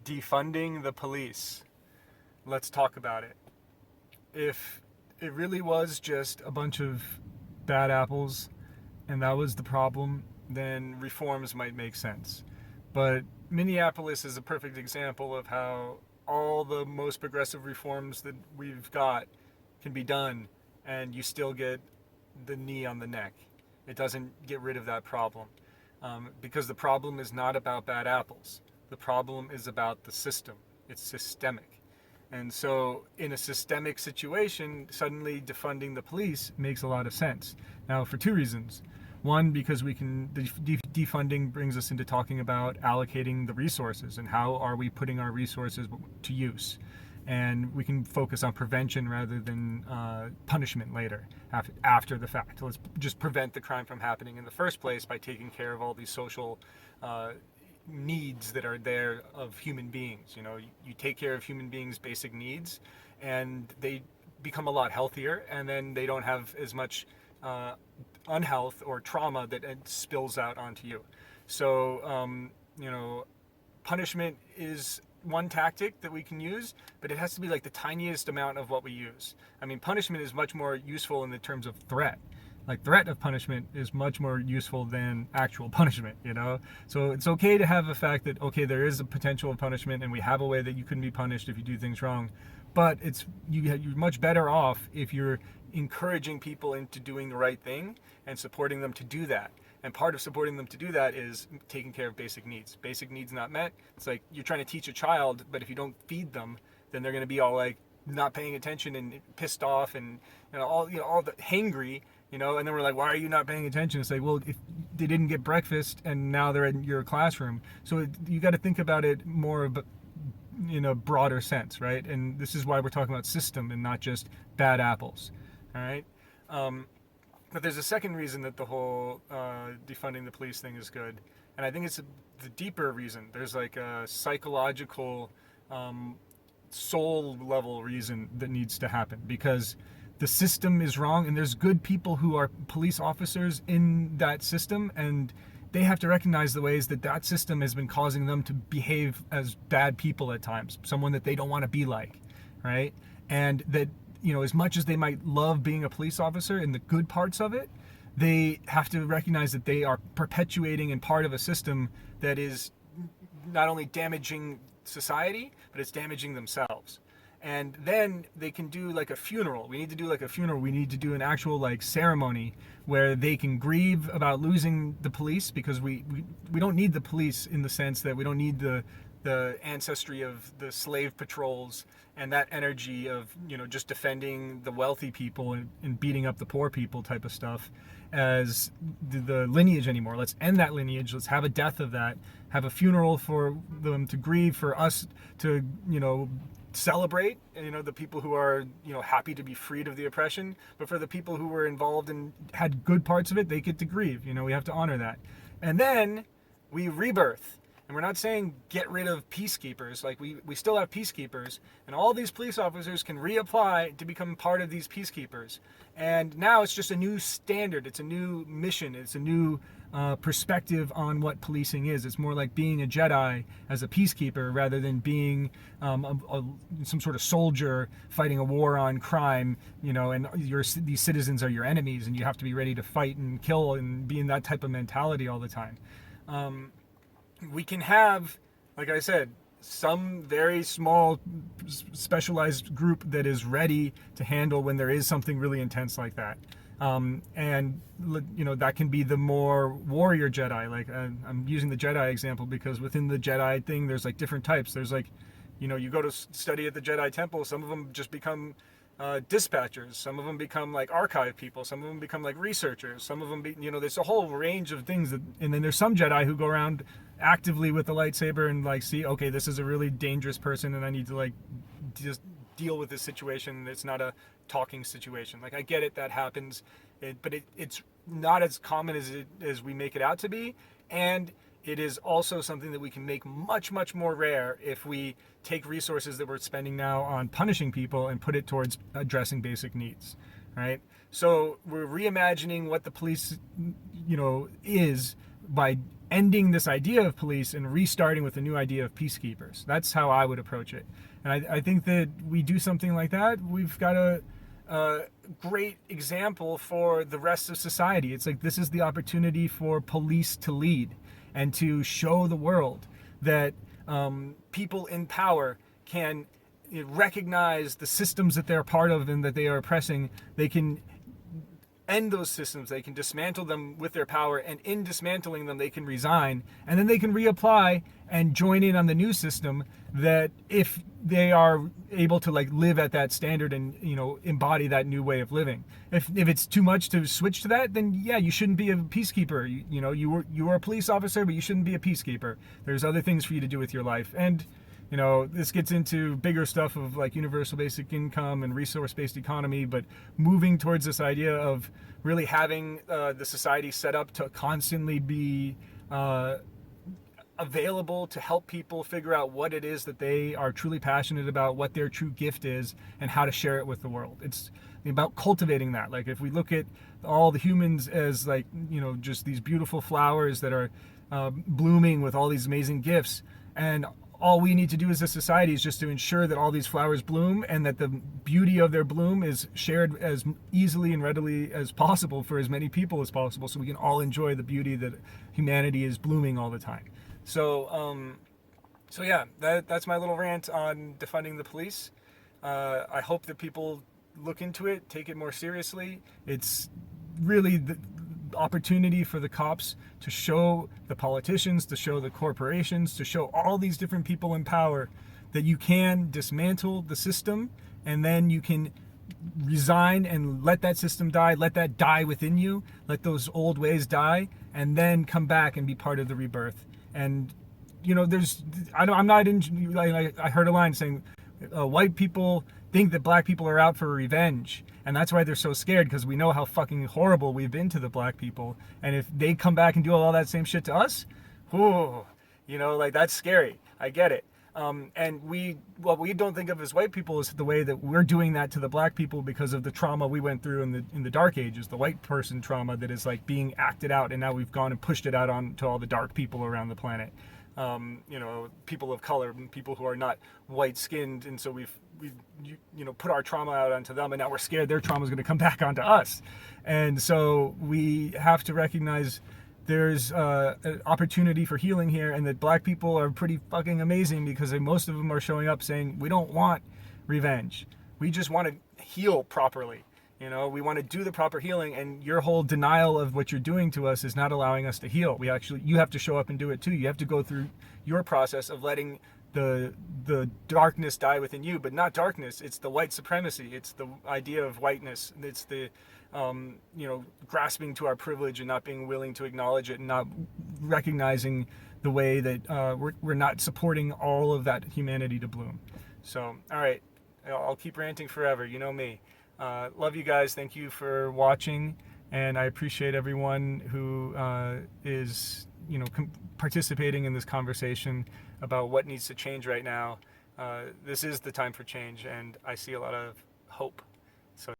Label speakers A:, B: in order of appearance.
A: Defunding the police. Let's talk about it. If it really was just a bunch of bad apples and that was the problem, then reforms might make sense. But Minneapolis is a perfect example of how all the most progressive reforms that we've got can be done and you still get the knee on the neck. It doesn't get rid of that problem. Because the problem is not about bad apples. The problem is about the system. It's systemic. And so in a systemic situation, suddenly defunding the police makes a lot of sense. Now, for two reasons. One, because defunding brings us into talking about allocating the resources and how are we putting our resources to use. And we can focus on prevention rather than punishment later, after the fact. Let's just prevent the crime from happening in the first place by taking care of all these social needs that are there of human beings. You know, you take care of human beings' basic needs, and they become a lot healthier, and then they don't have as much unhealth or trauma that it spills out onto you. So, punishment is one tactic that we can use, but it has to be like the tiniest amount of what we use. I mean, punishment is much more useful in the terms of threat. Like, threat of punishment is much more useful than actual punishment, you know? So it's okay to have the fact that, okay, there is a potential of punishment and we have a way that you can be punished if you do things wrong, but you're much better off if you're encouraging people into doing the right thing and supporting them to do that. And part of supporting them to do that is taking care of basic needs. Basic needs not met. It's like you're trying to teach a child, but if you don't feed them, then they're going to be all like not paying attention and pissed off and all the hangry. And then we're like, why are you not paying attention? It's like, well, if they didn't get breakfast and now they're in your classroom. So you got to think about it more in a broader sense, right? And this is why we're talking about system and not just bad apples, all right? But there's a second reason that the whole defunding the police thing is good. And I think it's the deeper reason. There's like a psychological, soul level reason that needs to happen. Because the system is wrong and there's good people who are police officers in that system. And they have to recognize the ways that system has been causing them to behave as bad people at times. Someone that they don't want to be like, right? And that, as much as they might love being a police officer and the good parts of it, they have to recognize that they are perpetuating and part of a system that is not only damaging society, but it's damaging themselves. And then they can do like a funeral. We need to do like a funeral. We need to do an actual like ceremony where they can grieve about losing the police, because we don't need the police in the sense that we don't need the ancestry of the slave patrols and that energy of just defending the wealthy people and beating up the poor people type of stuff as the lineage anymore. Let's end that lineage. Let's have a death of that. Have a funeral for them to grieve, for us to celebrate the people who are happy to be freed of the oppression, but for the people who were involved and had good parts of it, they get to grieve. We have to honor that. And then we rebirth. And we're not saying get rid of peacekeepers. Like we still have peacekeepers, and all these police officers can reapply to become part of these peacekeepers. And now it's just a new standard. It's a new mission. It's a new perspective on what policing is. It's more like being a Jedi as a peacekeeper rather than being some sort of soldier fighting a war on crime, and these citizens are your enemies and you have to be ready to fight and kill and be in that type of mentality all the time. We can have, like I said, some very small specialized group that is ready to handle when there is something really intense like that. And that can be the more warrior Jedi. Like I'm using the Jedi example because within the Jedi thing, there's like different types. There's like, you go to study at the Jedi temple, some of them just become dispatchers, some of them become like archive people, some of them become like researchers, some of them there's a whole range of things and then there's some Jedi who go around actively with the lightsaber and like see, okay, this is a really dangerous person and I need to like just deal with this situation. It's not a talking situation. Like, I get it, that happens, but it's not as common as we make it out to be, and it is also something that we can make much, much more rare if we take resources that we're spending now on punishing people and put it towards addressing basic needs, right? So we're reimagining what the police, is by ending this idea of police and restarting with a new idea of peacekeepers. That's how I would approach it. And I think that we do something like that, we've got a great example for the rest of society. It's like, this is the opportunity for police to lead and to show the world that people in power can recognize the systems that they're part of and that they are oppressing. They can end those systems, they can dismantle them with their power, and in dismantling them they can resign, and then they can reapply and join in on the new system, that if they are able to like live at that standard and embody that new way of living. If it's too much to switch to that, then yeah, you shouldn't be a peacekeeper. You were a police officer, but you shouldn't be a peacekeeper. There's other things for you to do with your life. And this gets into bigger stuff of like universal basic income and resource-based economy, but moving towards this idea of really having the society set up to constantly be available to help people figure out what it is that they are truly passionate about, what their true gift is, and how to share it with the world. It's about cultivating that. Like, if we look at all the humans as like, just these beautiful flowers that are blooming with all these amazing gifts, and all we need to do as a society is just to ensure that all these flowers bloom and that the beauty of their bloom is shared as easily and readily as possible for as many people as possible, so we can all enjoy the beauty that humanity is blooming all the time. So yeah, that's my little rant on defunding the police. I hope that people look into it, take it more seriously. It's really the opportunity for the cops to show the politicians, to show the corporations, to show all these different people in power that you can dismantle the system, and then you can resign and let that system die, let that die within you, let those old ways die, and then come back and be part of the rebirth. And I'm not in, I heard a line saying white people think that black people are out for revenge, and that's why they're so scared, because we know how fucking horrible we've been to the black people, and if they come back and do all that same shit to us, that's scary. I get it. And what we don't think of as white people is the way that we're doing that to the black people because of the trauma we went through in the dark ages, the white person trauma that is like being acted out, and now we've gone and pushed it out on to all the dark people around the planet. People of color, people who are not white skinned, and so we've put our trauma out onto them, and now we're scared their trauma is going to come back onto us. And so we have to recognize there's an opportunity for healing here, and that black people are pretty fucking amazing, because most of them are showing up saying, we don't want revenge, we just want to heal properly. We want to do the proper healing, and your whole denial of what you're doing to us is not allowing us to heal. You have to show up and do it too. You have to go through your process of letting the darkness die within you, but not darkness. It's the white supremacy. It's the idea of whiteness. It's the grasping to our privilege and not being willing to acknowledge it, and not recognizing the way that we're not supporting all of that humanity to bloom. So, all right, I'll keep ranting forever. You know me. Love you guys. Thank you for watching, and I appreciate everyone who is participating in this conversation about what needs to change right now. This is the time for change, and I see a lot of hope.